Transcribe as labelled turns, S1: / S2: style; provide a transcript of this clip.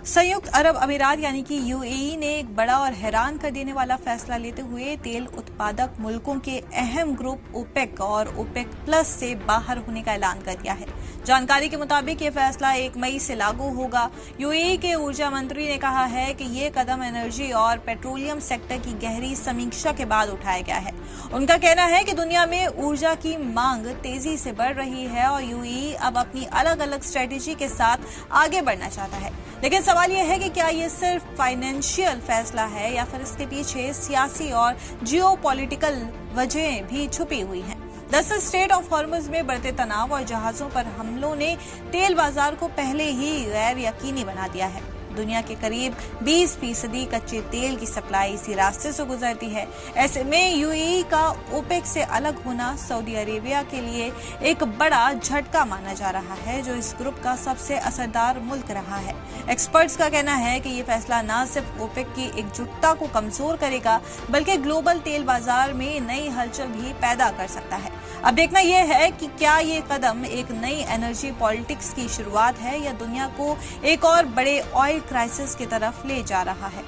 S1: संयुक्त अरब अमीरात यानी कि यूएई ने एक बड़ा और हैरान कर देने वाला फैसला लेते हुए तेल उत्पादक मुल्कों के अहम ग्रुप ओपेक और ओपेक प्लस से बाहर होने का ऐलान कर दिया है। जानकारी के मुताबिक ये फैसला 1 मई से लागू होगा। यूएई के ऊर्जा मंत्री ने कहा है कि ये कदम एनर्जी और पेट्रोलियम सेक्टर की गहरी समीक्षा के बाद उठाया गया है। उनका कहना है कि दुनिया में ऊर्जा की मांग तेजी से बढ़ रही है और यूएई अब अपनी अलग अलग स्ट्रेटेजी के साथ आगे बढ़ना चाहता है। लेकिन सवाल यह है कि क्या ये सिर्फ फाइनेंशियल फैसला है या फिर इसके पीछे सियासी और जियोपॉलिटिकल वजहें भी छुपी हुई हैं। दरअसल स्ट्रेट ऑफ हॉर्मुज में बढ़ते तनाव और जहाजों पर हमलों ने तेल बाजार को पहले ही गैर यकीनी बना दिया है। दुनिया के करीब 20% कच्चे तेल की सप्लाई इसी रास्ते से गुजरती है। ऐसे में यूएई का ओपेक से अलग होना सऊदी अरेबिया के लिए एक बड़ा झटका माना जा रहा है, जो इस ग्रुप का सबसे असरदार मुल्क रहा है। एक्सपर्ट्स का कहना है कि ये फैसला न सिर्फ ओपेक की एकजुटता को कमजोर करेगा, बल्कि ग्लोबल तेल बाजार में नई हलचल भी पैदा कर सकता है। अब देखना यह है कि क्या ये कदम एक नई एनर्जी पॉलिटिक्स की शुरुआत है या दुनिया को एक और बड़े ऑयल क्राइसिस की तरफ ले जा रहा है।